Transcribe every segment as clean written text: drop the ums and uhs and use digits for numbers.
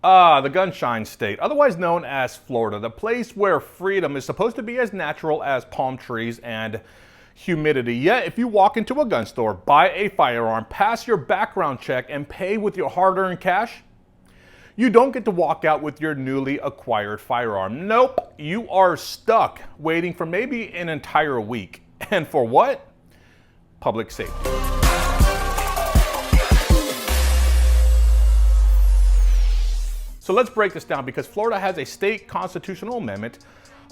The Gunshine State, otherwise known as Florida, the place where freedom is supposed to be as natural as palm trees and humidity. Yet, if you walk into a gun store, buy a firearm, pass your background check, and pay with your hard-earned cash, you don't get to walk out with your newly acquired firearm. Nope, you are stuck waiting for maybe an entire week. And for what? Public safety. So let's break this down, because Florida has a state constitutional amendment,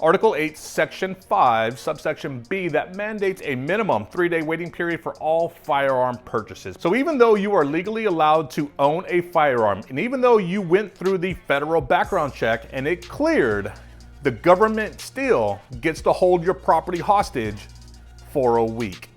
Article 8, Section 5, subsection B, that mandates a minimum 3-day waiting period for all firearm purchases. So even though you are legally allowed to own a firearm, and even though you went through the federal background check and it cleared, the government still gets to hold your property hostage for a week.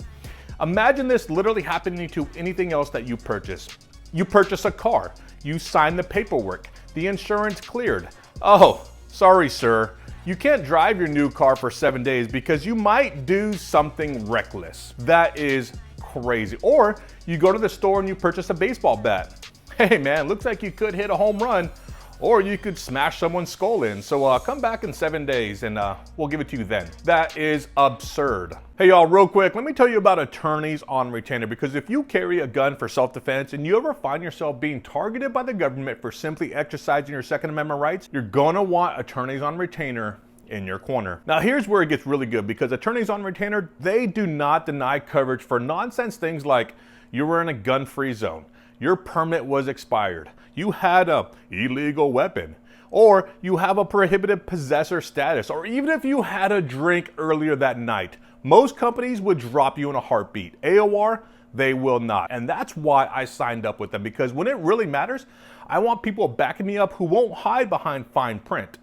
Imagine this literally happening to anything else that you purchase. You purchase a car, you sign the paperwork, the insurance cleared. Oh, sorry, sir. You can't drive your new car for 7 days because you might do something reckless. That is crazy. Or you go to the store and you purchase a baseball bat. Hey man, looks like you could hit a home run, or you could smash someone's skull in. So come back in 7 days and we'll give it to you then. That is absurd. Hey y'all, real quick, let me tell you about attorneys on retainer, because if you carry a gun for self-defense and you ever find yourself being targeted by the government for simply exercising your Second Amendment rights, you're gonna want attorneys on retainer in your corner. Now here's where it gets really good, because attorneys on retainer, they do not deny coverage for nonsense things like you were in a gun-free zone, your permit was expired, you had a illegal weapon, or you have a prohibited possessor status, or even if you had a drink earlier that night. Most companies would drop you in a heartbeat. AOR, they will not. And that's why I signed up with them, because when it really matters, I want people backing me up who won't hide behind fine print.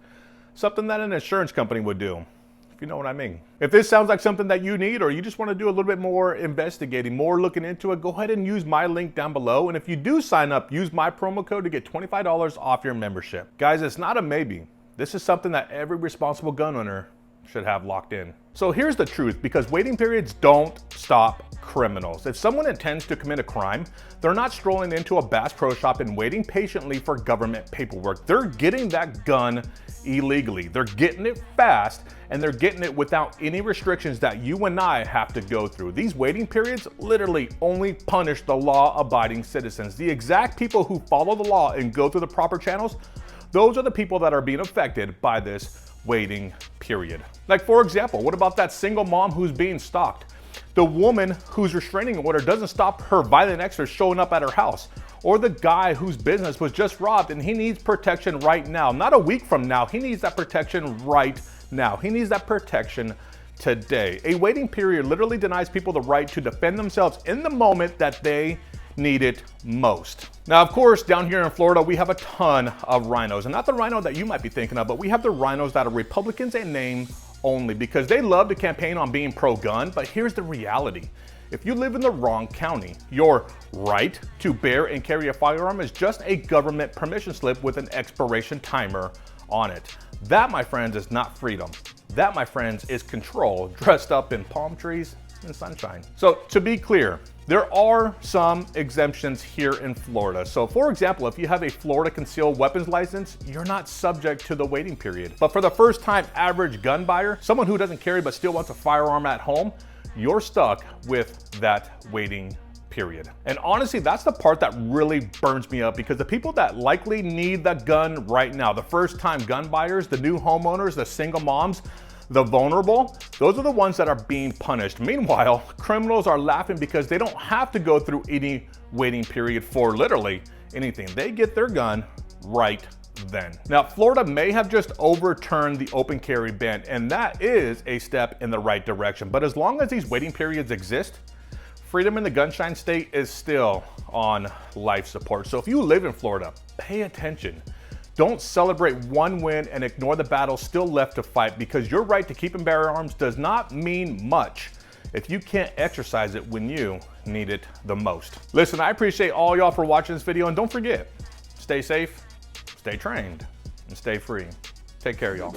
Something that an insurance company would do, if you know what I mean. If this sounds like something that you need, or you just want to do a little bit more investigating, more looking into it, go ahead and use my link down below. And if you do sign up, use my promo code to get $25 off your membership. Guys, it's not a maybe. This is something that every responsible gun owner should have locked in. So here's the truth, because waiting periods don't stop criminals. If someone intends to commit a crime, they're not strolling into a Bass Pro Shop and waiting patiently for government paperwork. They're getting that gun illegally. They're getting it fast, and they're getting it without any restrictions that you and I have to go through. These waiting periods literally only punish the law-abiding citizens. The exact people who follow the law and go through the proper channels, those are the people that are being affected by this waiting period. Like, for example, what about that single mom who's being stalked? The woman whose restraining order doesn't stop her violent ex from showing up at her house? Or the guy whose business was just robbed and he needs protection right now, not a week from now. He needs that protection right now. He needs that protection today. A waiting period literally denies people the right to defend themselves in the moment that they need it most. Now, of course, down here in Florida, we have a ton of rhinos, and not the rhino that you might be thinking of, but we have the rhinos that are Republicans in name only, because they love to campaign on being pro-gun. But here's the reality. If you live in the wrong county, your right to bear and carry a firearm is just a government permission slip with an expiration timer on it. That, my friends, is not freedom. That, my friends, is control dressed up in palm trees and sunshine. So to be clear, there are some exemptions here in Florida. So for example, if you have a Florida concealed weapons license, you're not subject to the waiting period. But for the first time average gun buyer, someone who doesn't carry but still wants a firearm at home, you're stuck with that waiting period. And honestly, that's the part that really burns me up, because the people that likely need the gun right now, the first time gun buyers, the new homeowners, the single moms, the vulnerable, those are the ones that are being punished. Meanwhile, criminals are laughing because they don't have to go through any waiting period for literally anything. They get their gun right then. Now, Florida may have just overturned the open carry ban, and that is a step in the right direction. But as long as these waiting periods exist, freedom in the Gunshine State is still on life support. So if you live in Florida, pay attention. Don't celebrate one win and ignore the battle still left to fight, because your right to keep and bear arms does not mean much if you can't exercise it when you need it the most. Listen, I appreciate all y'all for watching this video, and don't forget, stay safe, stay trained, and stay free. Take care, y'all.